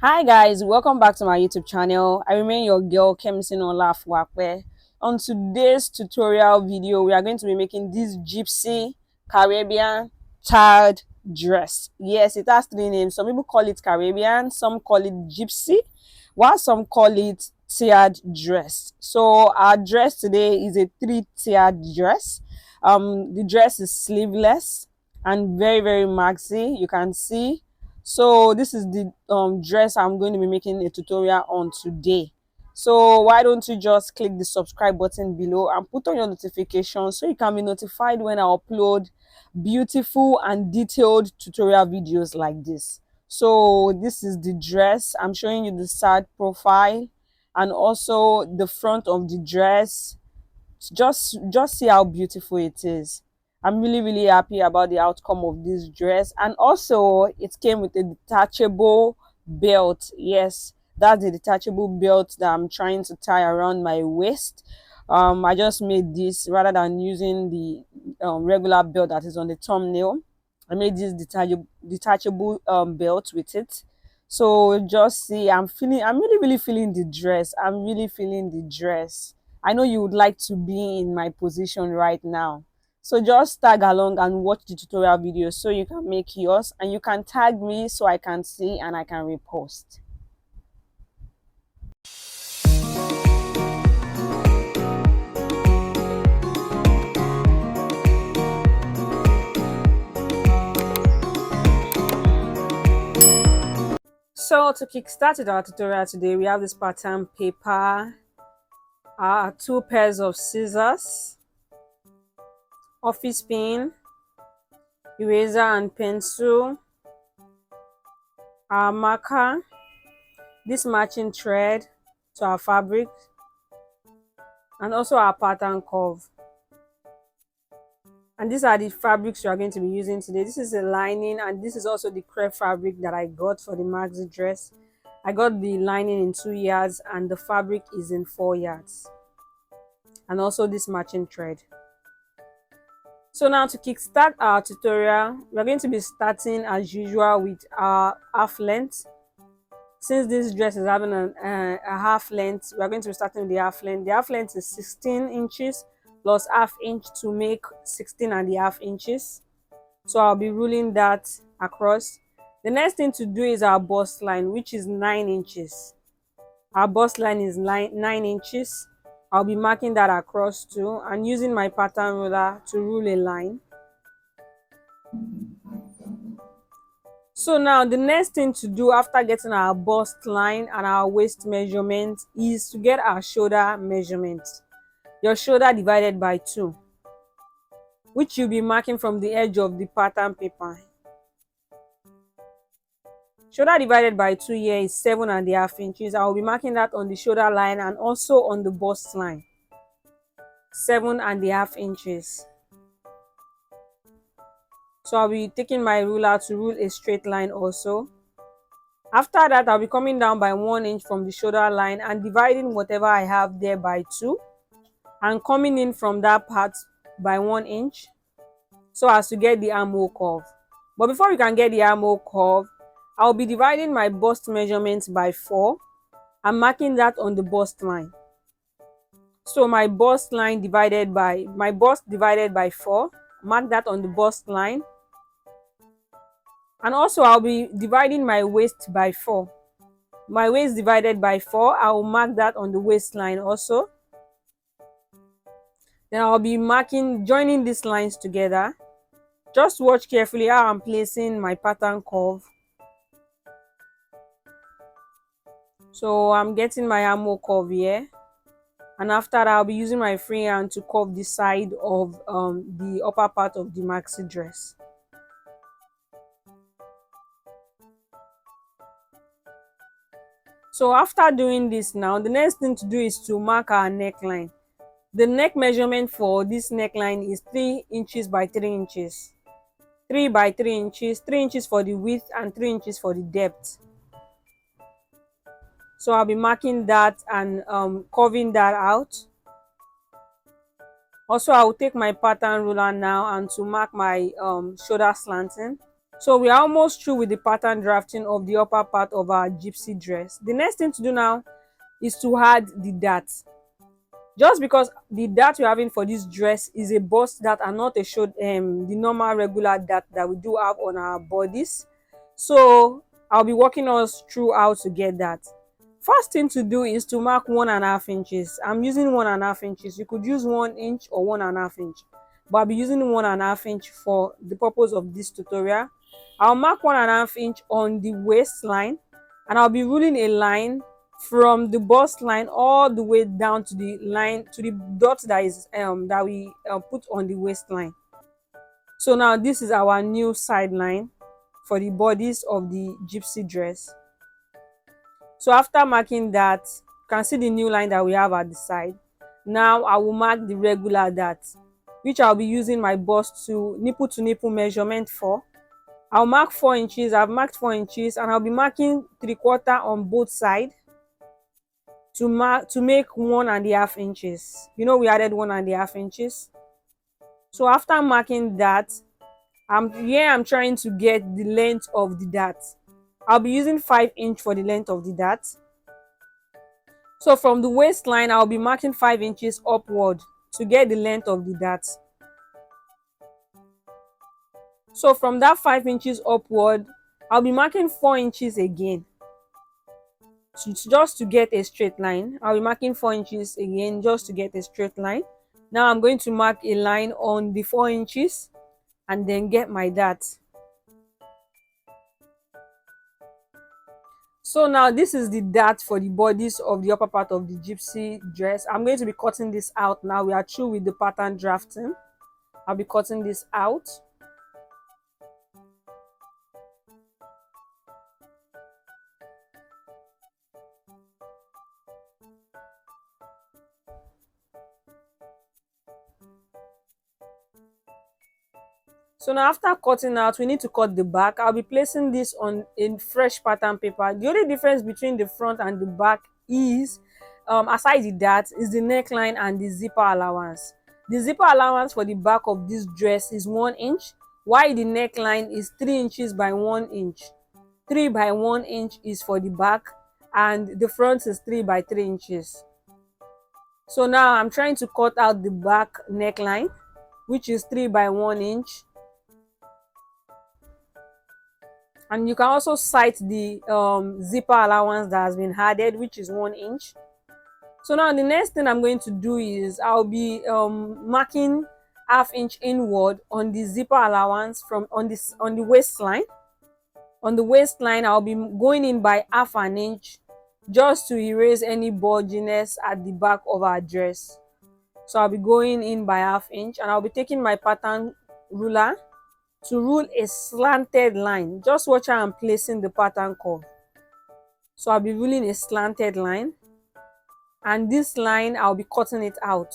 Hi guys, welcome back to my YouTube channel. I remain your girl Kemsin Olafwakwe. On today's tutorial video, we are going to be making this Gypsy Caribbean child dress. Yes, it has three names. Some people call it Caribbean, some call it Gypsy, while some call it tiered dress. So our dress today is a three-tiered dress. The dress is sleeveless and very maxi. You can see. So this is the dress I'm going to be making a tutorial on today. So why don't you just click the subscribe button below and put on your notifications so you can be notified when I upload beautiful and detailed tutorial videos like this. So this is the dress. I'm showing you the side profile and also the front of the dress. Just see how beautiful it is. I'm really happy about the outcome of this dress, and also it came with a detachable belt. Yes, that's the detachable belt that I'm trying to tie around my waist. I just made this rather than using the regular belt that is on the thumbnail. I made this detachable belt with it. So just see, I'm really feeling the dress. I'm really feeling the dress. I know you would like to be in my position right now. So just tag along and watch the tutorial video so you can make yours, and you can tag me so I can see and I can repost. So to kickstart our tutorial today, we have this pattern paper, two pairs of scissors, office pin, eraser and pencil, our marker, this matching thread to our fabric, and also our pattern curve. And these are the fabrics we are going to be using today. This is the lining, and this is also the crepe fabric that I got for the Maxi dress. I got the lining in 2 yards and the fabric is in 4 yards, and also this matching thread. So now to kickstart our tutorial, we're going to be starting as usual with our half length. Since this dress is having a half length, we're going to be starting with the half length. The half length is 16 inches plus half inch to make 16.5 inches. So I'll be ruling that across. The next thing to do is our bust line, which is 9 inches. Our bust line is 9 inches. I'll be marking that across too and using my pattern ruler to rule a line. So now the next thing to do after getting our bust line and our waist measurement is to get our shoulder measurement. Your shoulder divided by 2, which you'll be marking from the edge of the pattern paper. Shoulder divided by 2 here is 7.5 inches. I will be marking that on the shoulder line and also on the bust line. 7.5 inches. So I'll be taking my ruler to rule a straight line also. After that, I'll be coming down by 1 inch from the shoulder line and dividing whatever I have there by 2 and coming in from that part by 1 inch so as to get the armhole curve. But before we can get the armhole curve, I'll be dividing my bust measurement by 4 and marking that on the bust line. So my bust divided by 4, mark that on the bust line. And also I'll be dividing my waist by 4. My waist divided by 4, I will mark that on the waistline also. Then I'll be joining these lines together. Just watch carefully how I'm placing my pattern curve. So I'm getting my armhole curve here. And after that, I'll be using my free hand to curve the side of the upper part of the maxi dress. So after doing this now, the next thing to do is to mark our neckline. The neck measurement for this neckline is 3 inches by 3 inches. 3 by 3 inches, 3 inches for the width and 3 inches for the depth. So I'll be marking that and curving that out. Also, I will take my pattern ruler now and to mark my shoulder slanting. So we are almost through with the pattern drafting of the upper part of our gypsy dress. The next thing to do now is to add the dart. Just because the dart we're having for this dress is a bust dart and not a the normal regular dart that we do have on our bodies, so I'll be walking us through how to get that. First thing to do is to mark 1.5 inches. I'm using 1.5 inches. You could use 1 inch or 1.5 inch, but I'll be using 1.5 inch for the purpose of this tutorial. I'll mark 1.5 inch on the waistline, and I'll be ruling a line from the bust line all the way down to the line, to the dot that is that we put on the waistline. So now this is our new side line for the bodies of the gypsy dress. So after marking that, you can see the new line that we have at the side. Now I will mark the regular dart, which I'll be using my bust to nipple measurement for. I'll mark 4 inches. I've marked 4 inches, and I'll be marking 3/4 on both sides to make 1.5 inches. You know, we added 1.5 inches. So after marking that, I'm trying to get the length of the dart. I'll be using 5 inch for the length of the dart. So from the waistline, I'll be marking 5 inches upward to get the length of the dart. So from that 5 inches upward, I'll be marking 4 inches again, just to get a straight line. I'll be marking 4 inches again just to get a straight line. Now I'm going to mark a line on the 4 inches and then get my dart. So now this is the dart for the bodies of the upper part of the gypsy dress. I'm going to be cutting this out now. We are through with the pattern drafting. I'll be cutting this out. So now after cutting out, we need to cut the back. I'll be placing this on a fresh pattern paper. The only difference between the front and the back is, aside the dart, is the neckline and the zipper allowance. The zipper allowance for the back of this dress is 1 inch, while the neckline is 3 inches by 1 inch. 3 by 1 inch is for the back, and the front is 3 by 3 inches. So now I'm trying to cut out the back neckline, which is 3 by 1 inch. And you can also cite the zipper allowance that has been added, which is 1 inch. So now the next thing I'm going to do is I'll be marking 1/2 inch inward on the zipper allowance from on the waistline. On the waistline, I'll be going in by 1/2 inch just to erase any bulginess at the back of our dress. So I'll be going in by 1/2 inch, and I'll be taking my pattern ruler to rule a slanted line. Just watch how I'm placing the pattern curve. So I'll be ruling a slanted line, and this line I'll be cutting it out.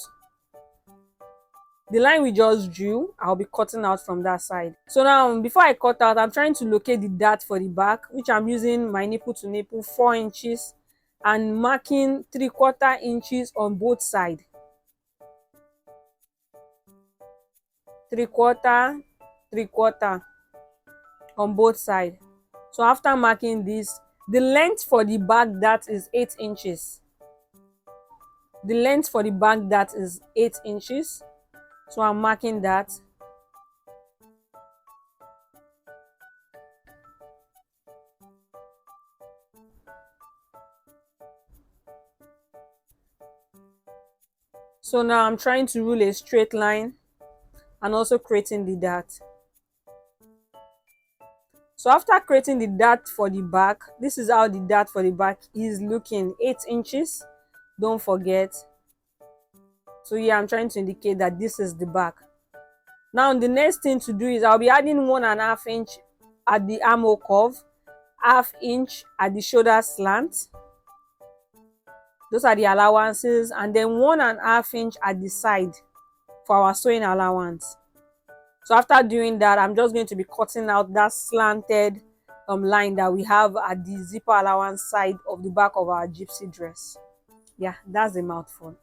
The line we just drew, I'll be cutting out from that side. So now before I cut out, I'm trying to locate the dart for the back, which I'm using my nipple to nipple 4 inches and marking 3/4 inches on both sides. 3/4, 3/4 on both sides. So after marking this, the length for the back dart is 8 inches. The length for the back dart is 8 inches. So I'm marking that. So now I'm trying to rule a straight line and also creating the dart. So after creating the dart for the back, this is how the dart for the back is looking. 8 inches, don't forget. So yeah, I'm trying to indicate that this is the back. Now the next thing to do is I'll be adding 1.5 inch at the armhole curve, 1/2 inch at the shoulder slant. Those are the allowances, and then 1.5 inch at the side for our sewing allowance. So after doing that, I'm just going to be cutting out that slanted line that we have at the zipper allowance side of the back of our gypsy dress. Yeah, that's a mouthful.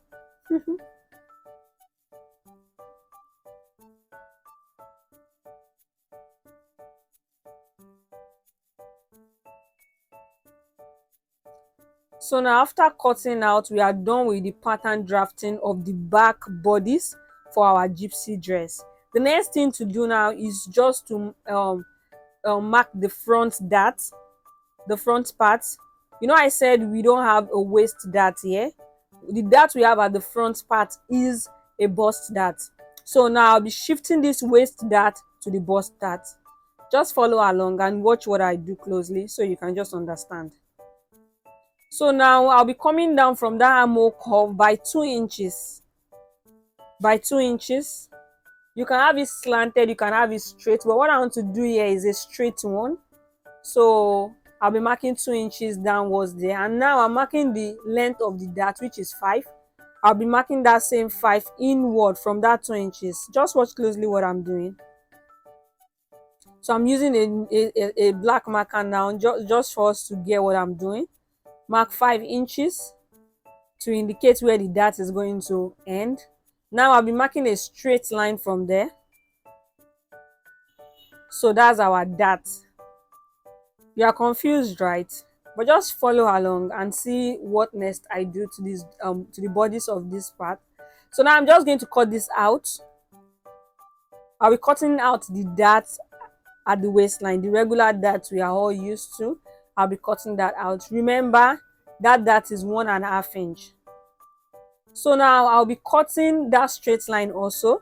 So now after cutting out, we are done with the pattern drafting of the back bodies for our gypsy dress. The next thing to do now is just to mark the front dart, the front part. You know, I said we don't have a waist dart here. The dart we have at the front part is a bust dart. So now I'll be shifting this waist dart to the bust dart. Just follow along and watch what I do closely so you can just understand. So now I'll be coming down from that armhole curve by 2 inches. By 2 inches. You can have it slanted, you can have it straight, but what I want to do here is a straight one. So I'll be marking 2 inches downwards there, and now I'm marking the length of the dart, which is 5. I'll be marking that same 5 inward from that 2 inches. Just watch closely what I'm doing. So I'm using a black marker now just for us to get what I'm doing. Mark 5 inches to indicate where the dart is going to end. Now I'll be marking a straight line from there. So that's our dart. You are confused, right? But just follow along and see what next I do to this to the bodies of this part. So now I'm just going to cut this out. I'll be cutting out the dart at the waistline, the regular dart we are all used to. I'll be cutting that out. Remember that dart is 1.5 inch. So now I'll be cutting that straight line also.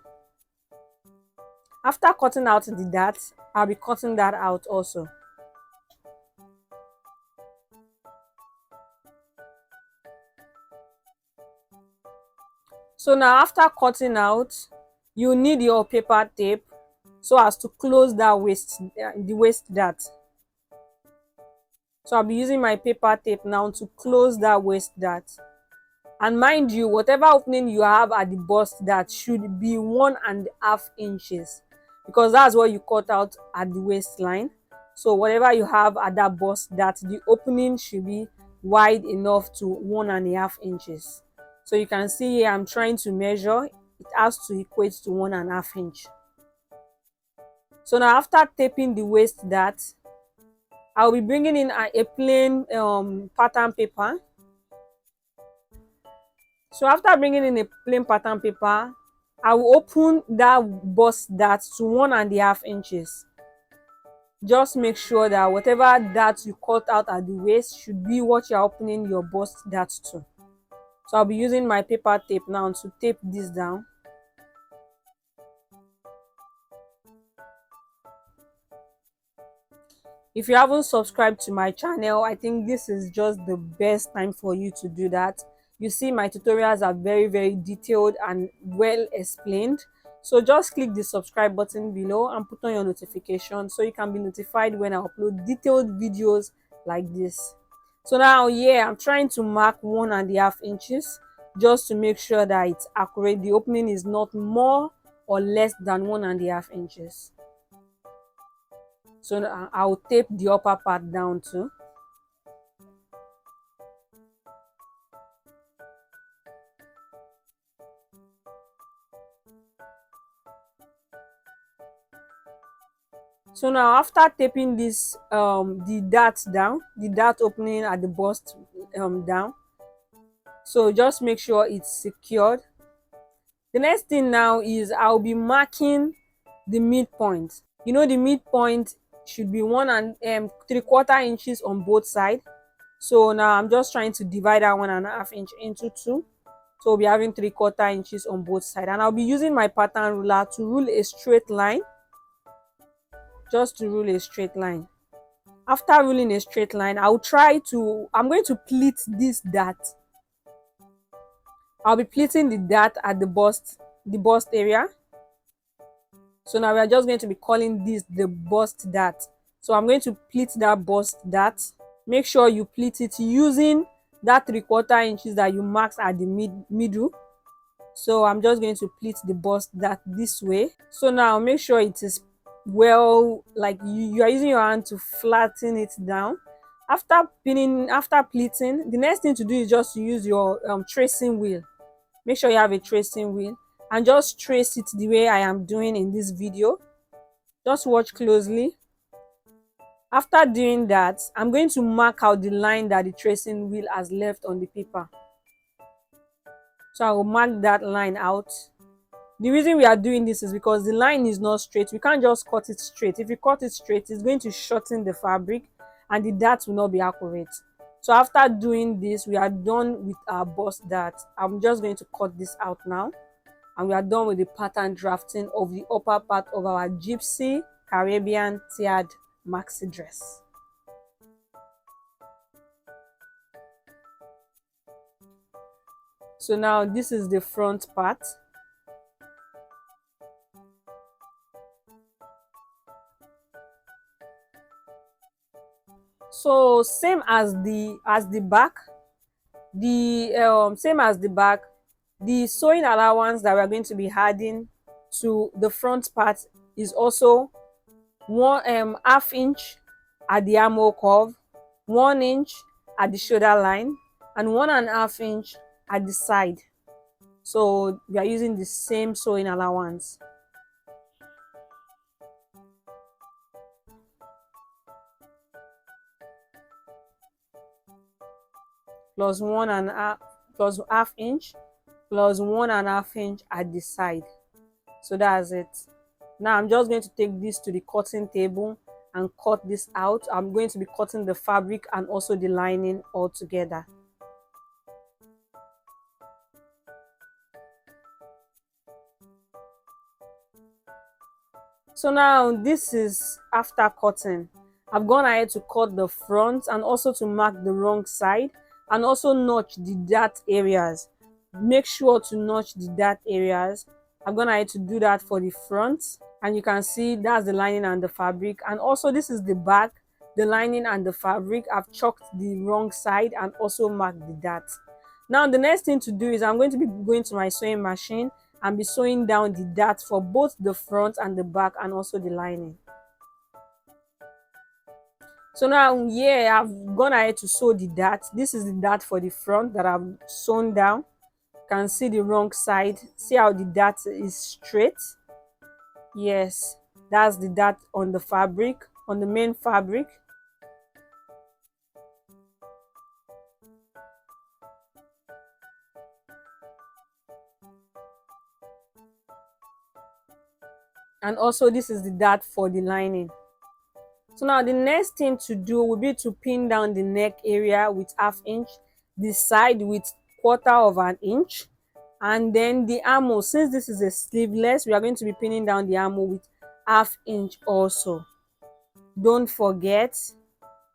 After cutting out the dart, I'll be cutting that out also. So now after cutting out, you need your paper tape so as to close that the waist dart. So I'll be using my paper tape now to close that waist dart. And mind you, whatever opening you have at the bust dart should be 1.5 inches, because that's what you cut out at the waistline. So whatever you have at that bust dart, the opening should be wide enough to 1.5 inches. So you can see here I'm trying to measure. It has to equate to 1.5 inch. So now after taping the waist dart, I'll be bringing in a plain pattern paper. So after bringing in a plain pattern paper, I will open that bust dart to 1.5 inches. Just make sure that whatever dart you cut out at the waist should be what you're opening your bust dart to. So I'll be using my paper tape now to tape this down. If you haven't subscribed to my channel, I think this is just the best time for you to do that. You see, my tutorials are very detailed and well explained. So just click the subscribe button below and put on your notification so you can be notified when I upload detailed videos like this. So now here I'm trying to mark 1.5 inches just to make sure that it's accurate. The opening is not more or less than 1.5 inches. So I'll tape the upper part down too. So now after taping this the dart down, the dart opening at the bust down, so just make sure it's secured. The next thing now is I'll be marking the midpoint. You know, the midpoint should be 1.75 inches on both sides. So now I'm just trying to divide that 1.5 inch into 2. So we'll be having 3/4 inches on both sides, and I'll be using my pattern ruler to rule a straight line. Just to rule a straight line. After ruling a straight line, I'm going to pleat this dart. I'll be pleating the dart at the bust area. So now we are just going to be calling this the bust dart. So I'm going to pleat that bust dart. Make sure you pleat it using that 3/4 inches that you marked at the middle. So I'm just going to pleat the bust dart this way. So now make sure it is well, like you are using your hand to flatten it down. After pleating, the next thing to do is just to use your tracing wheel. Make sure you have a tracing wheel and just trace it the way I am doing in this video. Just watch closely. After doing that, I'm going to mark out the line that the tracing wheel has left on the paper. So I will mark that line out. The reason we are doing this is because the line is not straight. We can't just cut it straight. If you cut it straight, it's going to shorten the fabric and the dart will not be accurate. So after doing this, we are done with our bust dart. I'm just going to cut this out now, and we are done with the pattern drafting of the upper part of our Gypsy Caribbean tiered maxi dress. So now this is the front part. So same as the back, same as the back, the sewing allowance that we are going to be adding to the front part is also one half inch at the armhole curve, 1 inch at the shoulder line, and 1.5 inch at the side. So we are using the same sewing allowance. Plus 1.5 plus half inch plus 1.5 inch at the side. So that's it. Now I'm just going to take this to the cutting table and cut this out. I'm going to be cutting the fabric and also the lining all together. So now this is after cutting. I've gone ahead to cut the front and also to mark the wrong side and also notch the dart areas. Make sure to notch the dart areas. I'm gonna ahead to do that for the front, and you can see that's the lining and the fabric, and also this is the back, the lining and the fabric. I've chalked the wrong side and also marked the dart. Now the next thing to do is I'm going to be going to my sewing machine and be sewing down the dart for both the front and the back and also the lining. So now here I've gone ahead to sew the dart. This is the dart for the front that I've sewn down. You can see the wrong side. See how the dart is straight? Yes, that's the dart on the fabric, on the main fabric. And also this is the dart for the lining. So now the next thing to do will be to pin down the neck area with half inch, the side with 1/4 inch, and then the armhole. Since this is a sleeveless, we are going to be pinning down the armhole with half inch also. Don't forget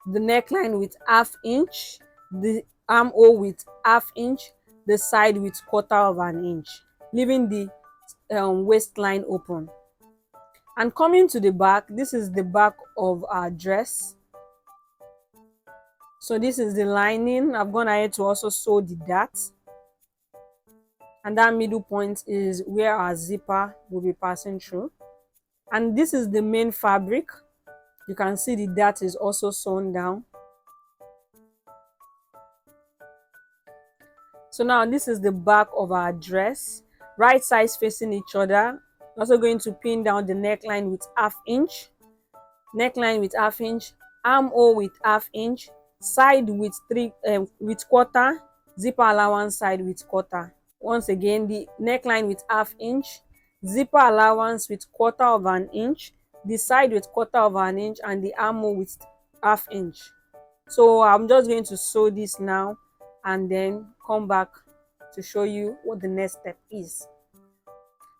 the neckline with half inch, the armhole with half inch, the side with 1/4 inch, leaving the waistline open. And coming to the back, this is the back of our dress. So this is the lining. I've gone ahead to also sew the dart, and that middle point is where our zipper will be passing through. And this is the main fabric. You can see the dart is also sewn down. So now this is the back of our dress, right sides facing each other. Also going to pin down the neckline with half inch, neckline with half inch, armhole with half inch, side with 1/4, zipper allowance side with 1/4. Once again, the neckline with half inch, zipper allowance with 1/4 inch, the side with 1/4 inch, and the armhole with half inch. So I'm just going to sew this now and then come back to show you what the next step is.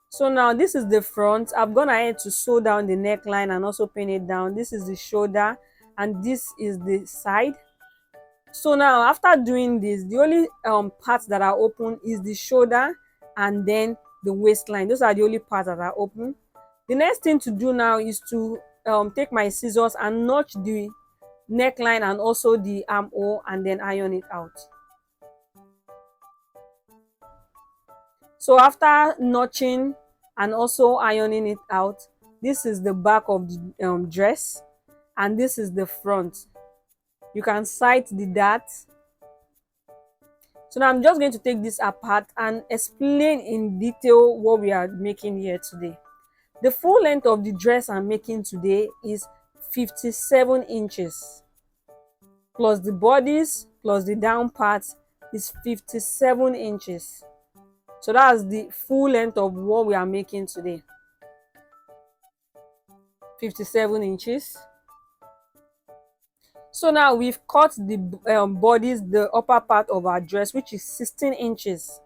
So now this is the front. I've gone ahead to sew down the neckline and also pin it down. This is the shoulder and this is the side. So now after doing this, the only parts that are open is the shoulder and then the waistline. Those are the only parts that are open. The next thing to do now is to take my scissors and notch the neckline and also the armhole and then iron it out. So after notching and also ironing it out, this is the back of the dress and this is the front. You can sight the dart. So now I'm just going to take this apart and explain in detail what we are making here today. The full length of the dress I'm making today is 57 inches, plus the bodies plus the down part is 57 inches. So that's the full length of what we are making today. 57 inches. So now we've cut the bodies, the upper part of our dress, which is 16 inches.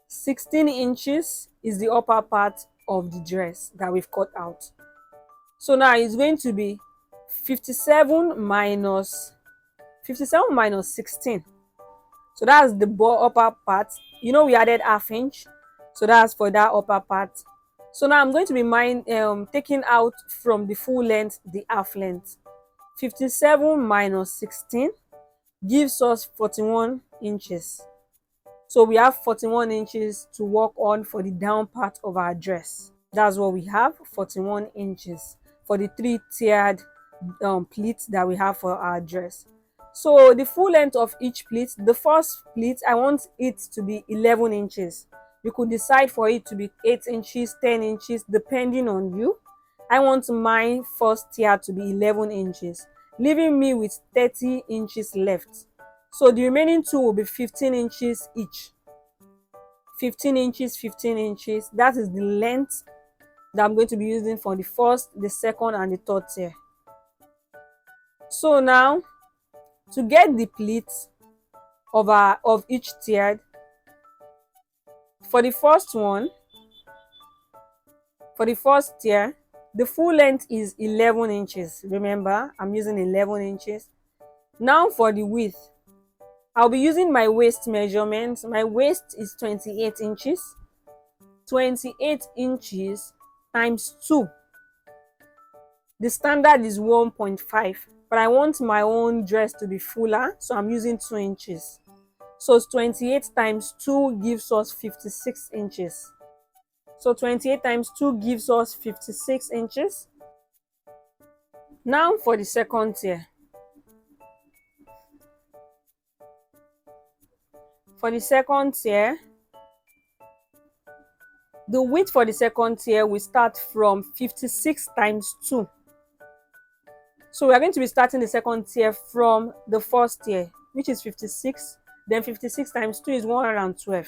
16 inches is the upper part of the dress that we've cut out. So now it's going to be 57 minus 16. So that's the upper part. You know, we added ½ inch, so that's for that upper part. So now I'm going to be taking out from the full length the half length. 57 minus 16 gives us 41 inches. So we have 41 inches to work on for the down part of our dress. That's what we have, 41 inches for the 3-tiered pleats that we have for our dress. So the full length of each pleat, the first pleat, I want it to be 11 inches. You could decide for it to be 8 inches, 10 inches, depending on you. I want my first tier to be 11 inches, leaving me with 30 inches left. So the remaining two will be 15 inches each. 15 inches, 15 inches. That is the length that I'm going to be using for the first, the second, and the third tier. So now, to get the pleats of each tier, for the first tier, the full length is 11 inches. Remember, I'm using 11 inches. Now for the width, I'll be using my waist measurement. My waist is 28 inches. 28 inches times 2. The standard is 1.5, but I want my own dress to be fuller, so I'm using 2 inches. So 28 times 2 gives us 56 inches. So 28 times 2 gives us 56 inches. Now for the second tier. For the second tier, the width for the second tier will start from 56 times 2. So we are going to be starting the second tier from the first tier, which is 56. Then 56 times 2 is 112.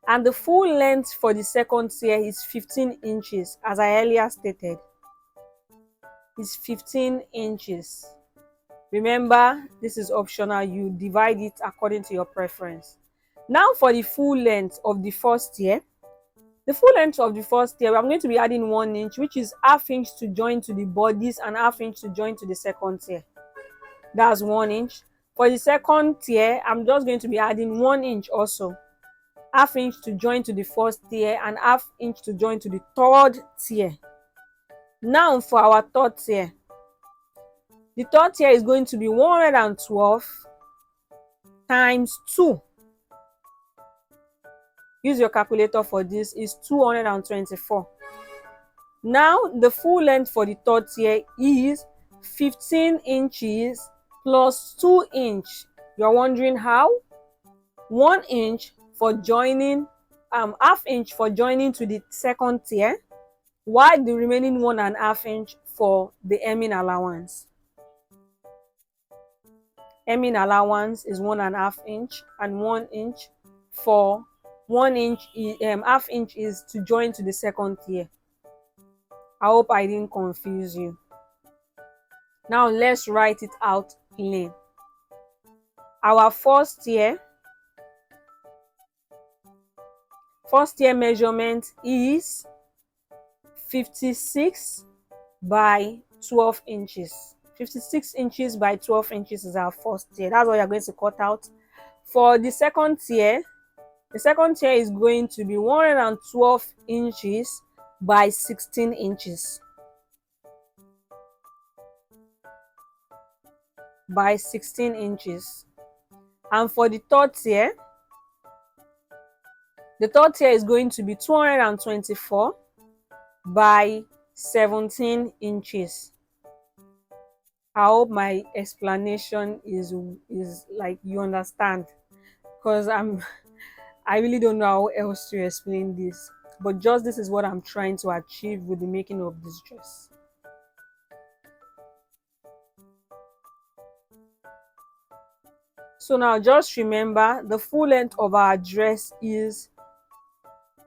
And the full length for the second tier is 15 inches, as I earlier stated. It's 15 inches. Remember, this is optional. You divide it according to your preference. Now for the full length of the first tier. The full length of the first tier, I'm going to be adding 1 inch, which is ½ inch to join to the bodies and ½ inch to join to the second tier. That's 1 inch. For the second tier, I'm just going to be adding 1 inch also. ½ inch to join to the first tier and ½ inch to join to the third tier. Now for our third tier. The third tier is going to be 112 times 2. Use your calculator for this, is 224. Now the full length for the third tier is 15 inches plus 2 inch. You're wondering how? 1 inch for joining, ½ inch for joining to the second tier, while the remaining 1.5 inch for the hemming allowance. Hemming allowance is 1.5 inch and 1 inch for 1 inch, ½ inch is to join to the second tier. I hope I didn't confuse you. Now let's write it out plain. Our first tier measurement is 56 by 12 inches. 56 inches by 12 inches is our first tier. That's what you're going to cut out. For the second tier, the second tier is going to be 112 inches by 16 inches. By 16 inches. And for the third tier is going to be 224 by 17 inches. I hope my explanation is like you understand, because I really don't know how else to explain this, but just this is what I'm trying to achieve with the making of this dress. So now just remember the full length of our dress is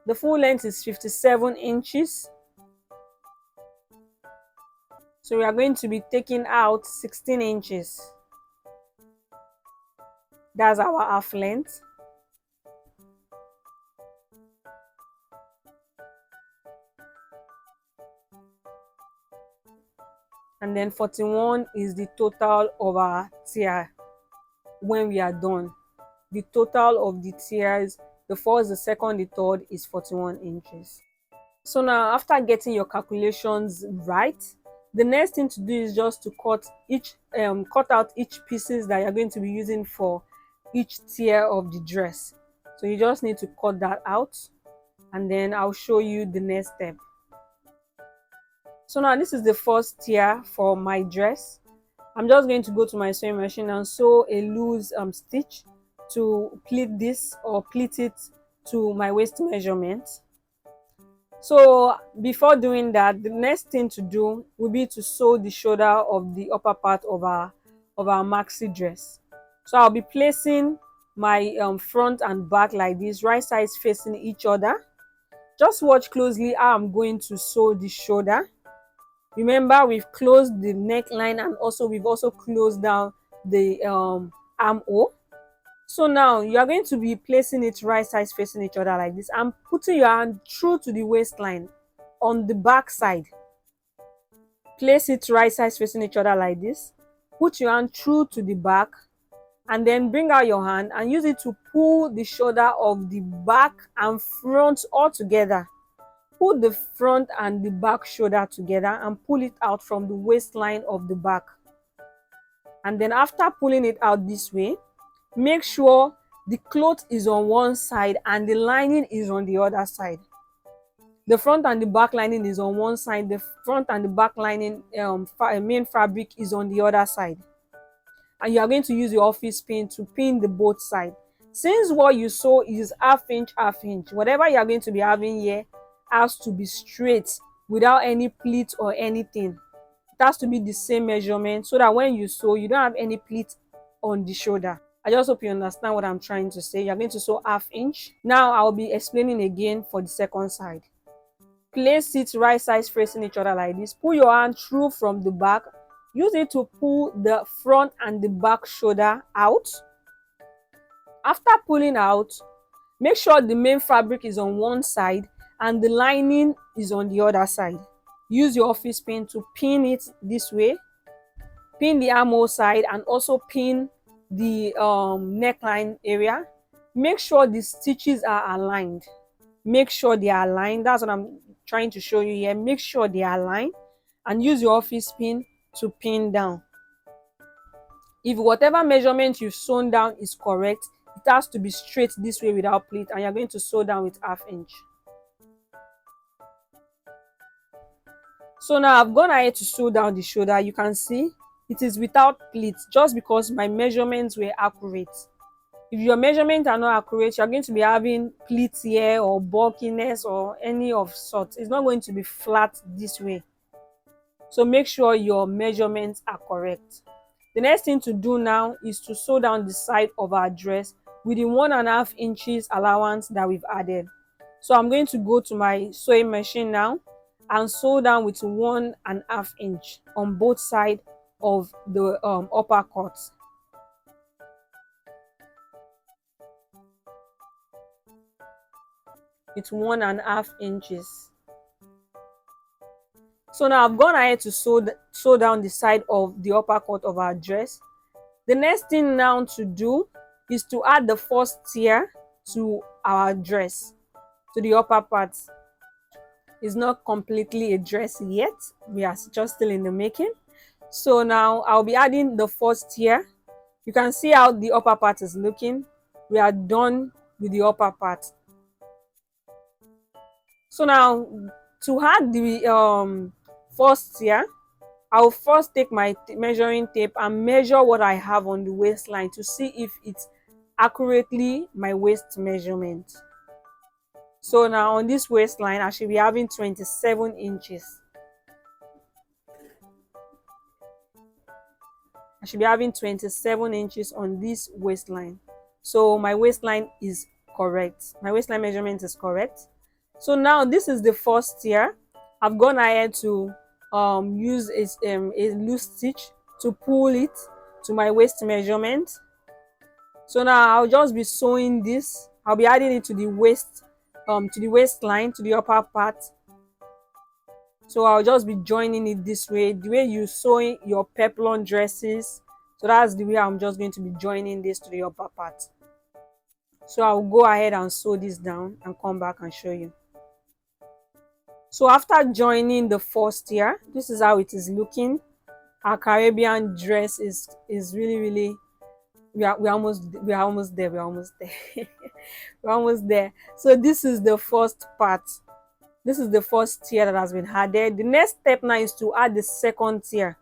57 inches. So we are going to be taking out 16 inches. That's our half length. And then 41 is the total of our tier when we are done. The total of the tiers, the first, the second, the third, is 41 inches. So now after getting your calculations right, the next thing to do is just to cut out each pieces that you're going to be using for each tier of the dress. So you just need to cut that out, and then I'll show you the next step. So now this is the first tier for my dress. I'm just going to go to my sewing machine and sew a loose stitch to pleat this, or pleat it to my waist measurement. So before doing that, the next thing to do will be to sew the shoulder of the upper part of our maxi dress. So I'll be placing my front and back like this, right sides facing each other. Just watch closely how I'm going to sew the shoulder. Remember, we've closed the neckline, and we've also closed down the armhole. So now you are going to be placing it right sides facing each other like this, and putting your hand through to the waistline on the back side. Place it right sides facing each other like this. Put your hand through to the back, and then bring out your hand and use it to pull the shoulder of the back and front all together. Pull the front and the back shoulder together and pull it out from the waistline of the back. And then after pulling it out this way, make sure the cloth is on one side and the lining is on the other side. The front and the back lining is on one side, the front and the back lining main fabric is on the other side. And you are going to use your office pin to pin the both sides. Since what you sew is half inch, whatever you are going to be having here has to be straight without any pleat or anything. It has to be the same measurement, so that when you sew, you don't have any pleat on the shoulder. I just hope you understand what I'm trying to say. You're going to sew half inch. Now I'll be explaining again for the second side. Place it right sides facing each other like this. Pull your hand through from the back. Use it to pull the front and the back shoulder out. After pulling out, make sure the main fabric is on one side and the lining is on the other side. Use your office pin to pin it this way. Pin the armhole side and also pin the neckline area. Make sure the stitches are aligned. Make sure they are aligned. That's what I'm trying to show you here. Make sure they are aligned, and use your office pin to pin down. If whatever measurement you've sewn down is correct, it has to be straight this way without pleat, and you're going to sew down with half inch. So now I've gone ahead to sew down the shoulder. You can see it is without pleat, just because my measurements were accurate. If your measurements are not accurate, you're going to be having pleats here or bulkiness or any of sorts. It's not going to be flat this way. So make sure your measurements are correct. The next thing to do now is to sew down the side of our dress with the 1.5 inches allowance that we've added. So I'm going to go to my sewing machine now and sew down with 1.5 inch on both sides of the upper cut. It's 1.5 inches. So now I've gone ahead to sew down the side of the upper cut of our dress. The next thing now to do is to add the first tier to our dress, to the upper part. It's not completely a dress yet. We are just still in the making. So now I'll be adding the first tier. You can see how the upper part is looking. We are done with the upper part. So now to add the first tier, I'll first take my measuring tape and measure what I have on the waistline to see if it's accurately my waist measurement. So now on this waistline, I should be having 27 inches. I should be having 27 inches on this waistline. So my waistline is correct. My waistline measurement is correct. So now this is the first tier. I've gone ahead to use a loose stitch to pull it to my waist measurement. So now I'll just be sewing this. I'll be adding it to the waistline, to the upper part. So I'll just be joining it this way, the way you sew your peplum dresses. So that's the way I'm just going to be joining this to the upper part. So I'll go ahead and sew this down and come back and show you. So after joining the first tier, this is how it is looking. Our Caribbean dress is really we're almost there. We're almost there. So this is the first part. This is the first tier that has been added. The next step now is to add the second tier.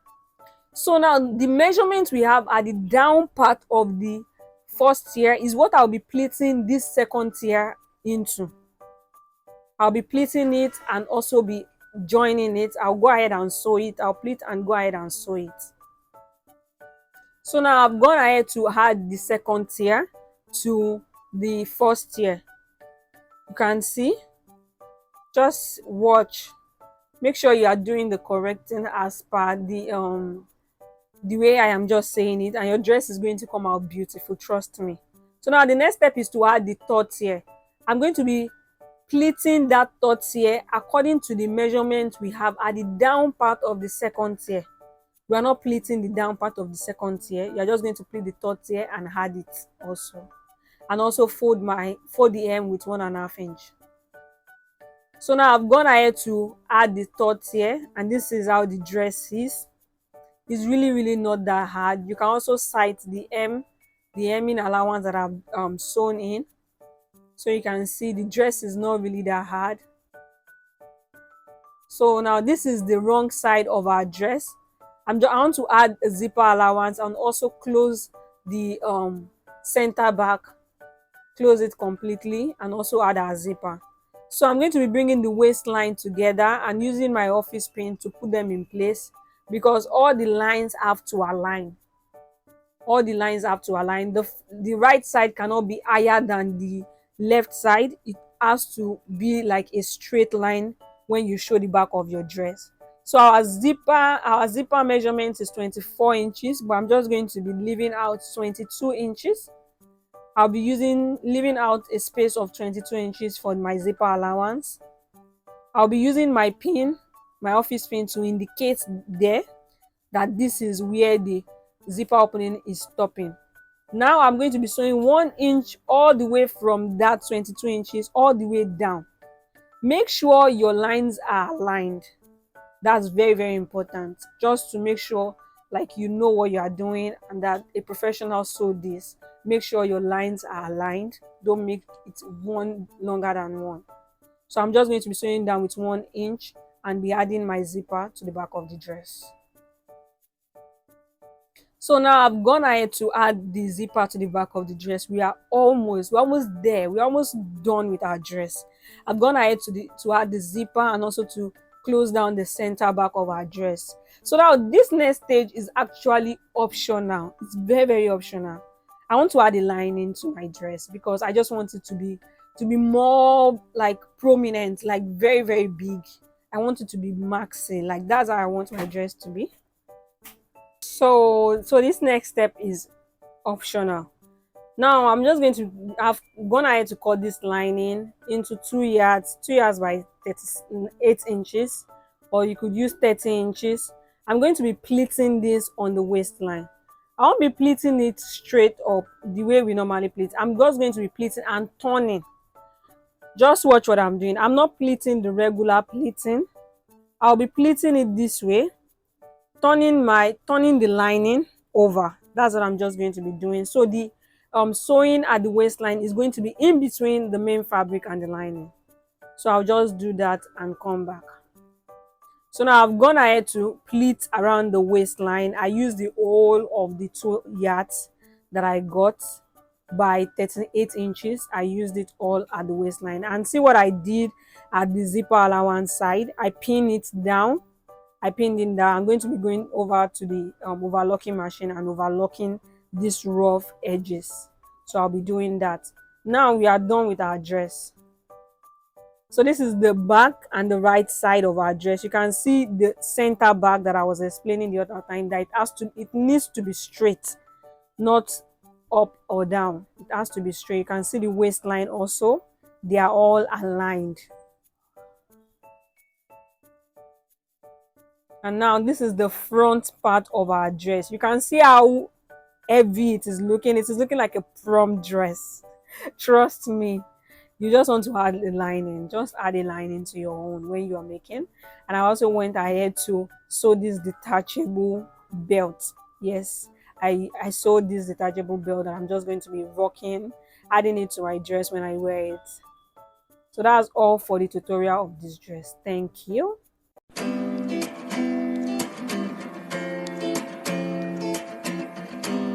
So now the measurement we have at the down part of the first tier is what I'll be pleating this second tier into. I'll be pleating it and also be joining it. I'll go ahead and sew it. I'll pleat and go ahead and sew it. So now I've gone ahead to add the second tier to the first tier. You can see. Just watch. Make sure you are doing the correct thing as per the way I am just saying it, and your dress is going to come out beautiful, trust me. So now the next step is to add the third tier. I'm going to be pleating that third tier according to the measurement we have at the down part of the second tier. We are not pleating the down part of the second tier. You are just going to pleat the third tier and add it also. And also fold the hem with 1.5 inch. So now I've gone ahead to add the third tier, and this is how the dress is. It's really not that hard. You can also sight the hemming allowance that I've sewn in, so you can see the dress is not really that hard. So now this is the wrong side of our dress. I want to add a zipper allowance and also close the center back, close it completely, and also add our zipper. So I'm going to be bringing the waistline together and using my office pin to put them in place, because all the lines have to align. All the lines have to align. The right side cannot be higher than the left side. It has to be like a straight line when you show the back of your dress. So our zipper measurement is 24 inches, but I'm just going to be leaving out 22 inches. I'll be leaving out a space of 22 inches for my zipper allowance. I'll be using my pin, my office pin, to indicate there that this is where the zipper opening is stopping. Now I'm going to be sewing 1 inch all the way from that 22 inches all the way down. Make sure your lines are aligned. That's very important, just to make sure like you know what you are doing and that a professional sewed this. Make sure your lines are aligned. Don't make it one longer than one. So I'm just going to be sewing down with 1 inch and be adding my zipper to the back of the dress. So now I've gone ahead to add the zipper to the back of the dress. We're almost there. We're almost done with our dress. I've gone ahead to add the zipper and also to close down the center back of our dress. So now this next stage is actually optional. It's very optional. I want to add a lining to my dress because I just want it to be more like prominent, like very big. I want it to be maxi, like that's how I want my dress to be. So this next step is optional. Now I'm just going to have gone ahead to cut this lining into 2 yards by 38 inches, or you could use 30 inches. I'm going to be pleating this on the waistline. I won't be pleating it straight up the way we normally pleat. I'm just going to be pleating and turning. Just watch what I'm doing. I'm not pleating the regular pleating. I'll be pleating it this way, turning the lining over. That's what I'm just going to be doing. So the sewing at the waistline is going to be in between the main fabric and the lining. So I'll just do that and come back. So now I've gone ahead to pleat around the waistline. I used the whole of the 2 yards that I got by 38 inches. I used it all at the waistline. And see what I did at the zipper allowance side. I pinned it down I pinned in that. I'm going to be going over to the overlocking machine and overlocking these rough edges. So I'll be doing that. Now we are done with our dress. So this is the back and the right side of our dress. You can see the center back that I was explaining the other time, that it needs to be straight, not up or down. It has to be straight. You can see the waistline also. They are all aligned. And now this is the front part of our dress. You can see how heavy it is looking. It is looking like a prom dress. Trust me. You just want to add a lining. Just add a lining to your own when you are making. And I also went ahead to sew this detachable belt. Yes, I sewed this detachable belt that I'm just going to be rocking, adding it to my dress when I wear it. So that's all for the tutorial of this dress. Thank you.